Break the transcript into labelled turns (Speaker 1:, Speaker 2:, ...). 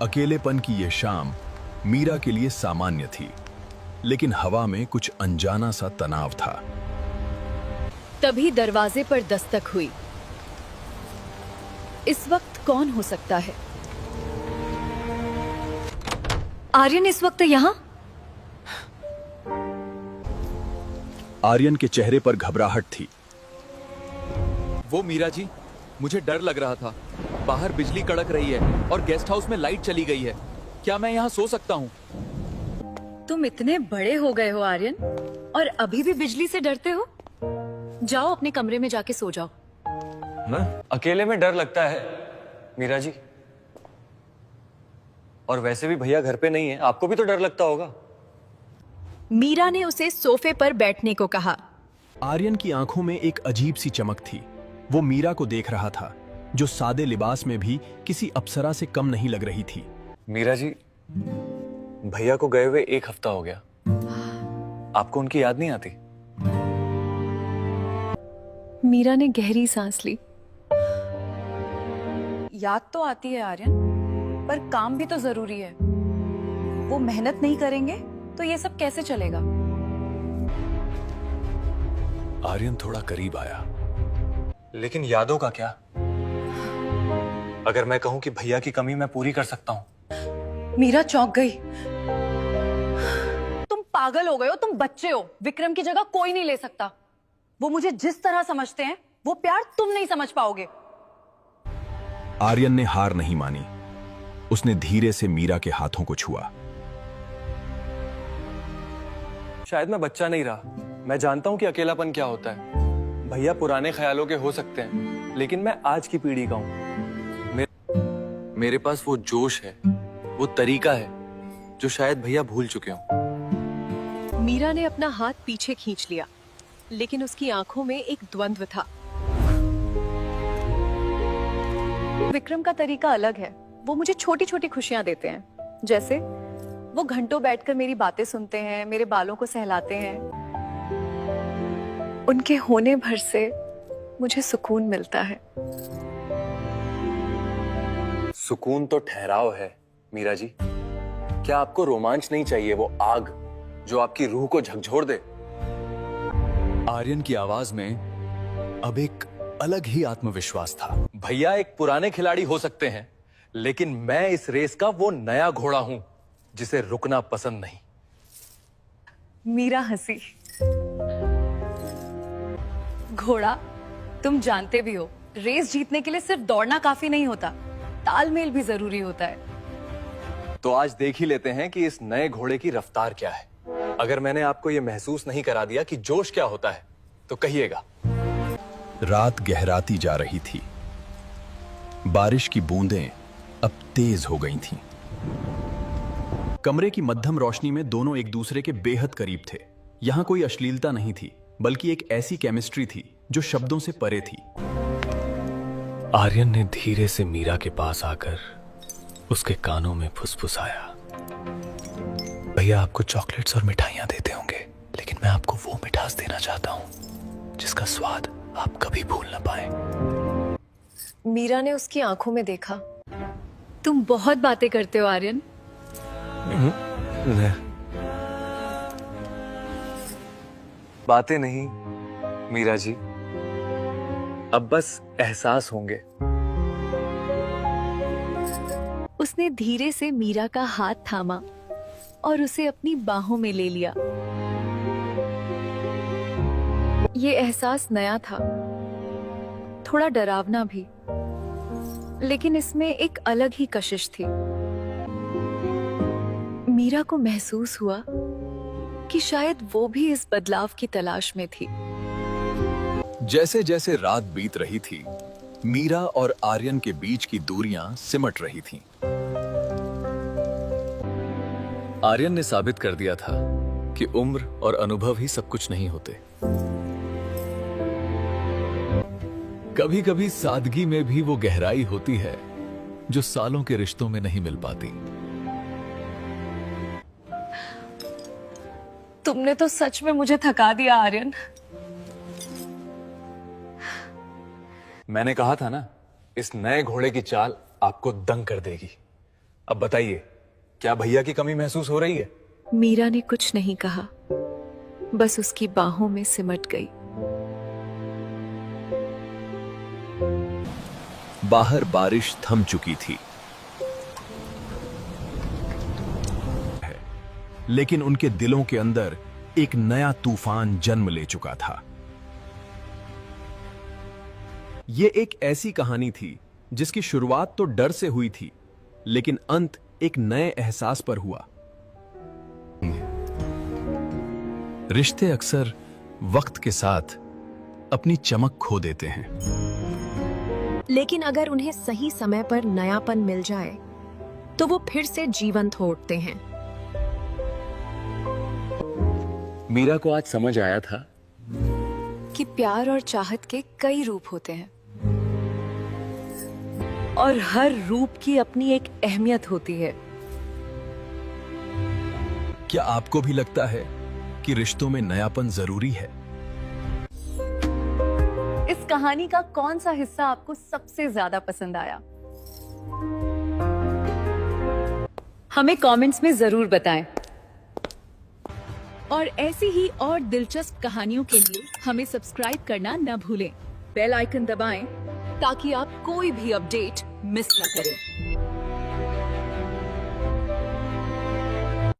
Speaker 1: अकेलेपन की यह शाम मीरा के लिए सामान्य थी, लेकिन हवा में कुछ अनजाना सा तनाव था।
Speaker 2: तभी दरवाजे पर दस्तक हुई। इस वक्त कौन हो सकता है? आर्यन इस वक्त यहाँ?
Speaker 1: आर्यन के चेहरे पर घबराहट थी।
Speaker 3: वो मीरा जी, मुझे डर लग रहा था। बाहर बिजली कड़क रही है और गेस्ट हाउस में लाइट चली गई है। क्या मैं यहाँ सो सकता हूँ?
Speaker 2: तुम इतने बड़े हो गए हो आर्यन, और अभी भी बिजली से डरते हो? जाओ अपने कमरे में जाके सो जाओ।
Speaker 4: मैं अकेले में डर लगता है मीरा जी। और वैसे भी भैया घर पे नहीं है, आपको भी तो डर लगता होगा।
Speaker 2: मीरा ने उसे सोफे पर बैठने को कहा।
Speaker 1: आर्यन की आंखों में एक अजीब सी चमक थी। वो मीरा को देख रहा था, जो सादे लिबास में भी किसी अप्सरा से कम नहीं लग रही थी।
Speaker 4: मीरा जी, भैया को गए हुए 1 हफ्ता हो गया। आपको उनकी याद नहीं आती?
Speaker 2: मीरा ने गहरी सांस ली।
Speaker 5: याद तो आती है आर्यन, पर काम भी तो जरूरी है। वो मेहनत नहीं करेंगे तो ये सब कैसे चलेगा?
Speaker 1: आर्यन थोड़ा करीब आया।
Speaker 4: लेकिन यादों का क्या? अगर मैं कहूं कि भैया की कमी मैं पूरी कर सकता हूं।
Speaker 5: मीरा चौंक गई। तुम पागल हो गए हो, तुम बच्चे हो। विक्रम की जगह कोई नहीं ले सकता। वो मुझे जिस तरह समझते हैं, वो प्यार तुम नहीं समझ पाओगे।
Speaker 1: आर्यन ने हार नहीं मानी। उसने धीरे से मीरा के हाथों को छुआ।
Speaker 4: शायद मैं बच्चा नहीं रहा। मैं जानता हूं कि अकेलापन क्या होता है। भैया पुराने ख्यालों के हो सकते हैं, लेकिन मैं आज की पीढ़ी का हूं। मेरे पास वो जोश है, वो तरीका है, जो शायद भैया भूल चुके हों।
Speaker 2: मीरा ने अपना हाथ पीछे खींच लिया, लेकिन उसकी आंखों में एक द्वंद्व था।
Speaker 5: विक्रम का तरीका अलग है। वो मुझे छोटी छोटी खुशियां देते हैं। जैसे वो घंटों बैठकर मेरी बातें सुनते हैं, मेरे बालों को सहलाते हैं। उनके होने भर से मुझे सुकून मिलता है।
Speaker 4: सुकून तो ठहराव है मीरा जी। क्या आपको रोमांच नहीं चाहिए? वो आग जो आपकी रूह को झकझोर दे।
Speaker 3: आर्यन की आवाज में अब एक अलग ही आत्मविश्वास था।
Speaker 4: भैया एक पुराने खिलाड़ी हो सकते हैं, लेकिन मैं इस रेस का वो नया घोड़ा हूं जिसे रुकना पसंद नहीं।
Speaker 5: मीरा हंसी। घोड़ा, तुम जानते भी हो, रेस जीतने के लिए सिर्फ दौड़ना काफी नहीं होता, तालमेल भी जरूरी होता है।
Speaker 4: तो आज देख ही लेते हैं कि इस नए घोड़े की रफ्तार क्या है। अगर मैंने आपको यह महसूस नहीं करा दिया कि जोश क्या होता है, तो कहिएगा।
Speaker 1: रात गहराती जा रही थी। बारिश की बूंदें अब तेज हो गई थीं। कमरे की मध्यम रोशनी में दोनों एक दूसरे के बेहद करीब थे। यहां कोई अश्लीलता नहीं थी, बल्कि एक ऐसी केमिस्ट्री थी जो शब्दों से परे थी।
Speaker 4: आर्यन ने धीरे से मीरा के पास आकर उसके कानों में फुसफुसाया। भैया आपको चॉकलेट्स और मिठाइयां देते होंगे, लेकिन मैं आपको वो मिठास देना चाहता हूं जिसका स्वाद आप कभी भूल ना पाए।
Speaker 2: मीरा ने उसकी आंखों में देखा। तुम बहुत बातें करते हो आर्यन।
Speaker 4: बातें नहीं मीरा जी, अब बस एहसास होंगे।
Speaker 2: उसने धीरे से मीरा का हाथ थामा और उसे अपनी बाहों में ले लिया। ये एहसास नया था, थोड़ा डरावना भी, लेकिन इसमें एक अलग ही कशिश थी। मीरा को महसूस हुआ कि शायद वो भी इस बदलाव की तलाश में थी।
Speaker 1: जैसे जैसे रात बीत रही थी, मीरा और आर्यन के बीच की दूरियां सिमट रही थीं।
Speaker 3: आर्यन ने साबित कर दिया था कि उम्र और अनुभव ही सब कुछ नहीं होते। कभी कभी सादगी में भी वो गहराई होती है जो सालों के रिश्तों में नहीं मिल पाती।
Speaker 5: तुमने तो सच में मुझे थका दिया आर्यन।
Speaker 4: मैंने कहा था ना, इस नए घोड़े की चाल आपको दंग कर देगी। अब बताइए, क्या भैया की कमी महसूस हो रही है?
Speaker 2: मीरा ने कुछ नहीं कहा, बस उसकी बाहों में सिमट गई।
Speaker 1: बाहर बारिश थम चुकी थी, लेकिन उनके दिलों के अंदर एक नया तूफान जन्म ले चुका था। यह एक ऐसी कहानी थी जिसकी शुरुआत तो डर से हुई थी, लेकिन अंत एक नए एहसास पर हुआ। रिश्ते अक्सर वक्त के साथ अपनी चमक खो देते हैं,
Speaker 6: लेकिन अगर उन्हें सही समय पर नयापन मिल जाए तो वो फिर से जीवंत हो उठते हैं।
Speaker 3: मीरा को आज समझ आया था
Speaker 2: कि प्यार और चाहत के कई रूप होते हैं और हर रूप की अपनी एक अहमियत होती है।
Speaker 1: क्या आपको भी लगता है कि रिश्तों में नयापन जरूरी है?
Speaker 5: इस कहानी का कौन सा हिस्सा आपको सबसे ज्यादा पसंद आया? हमें कमेंट्स में जरूर बताएं। और ऐसी ही और दिलचस्प कहानियों के लिए हमें सब्सक्राइब करना न भूलें। बेल आइकन दबाएं ताकि आप कोई भी अपडेट मिस न करें।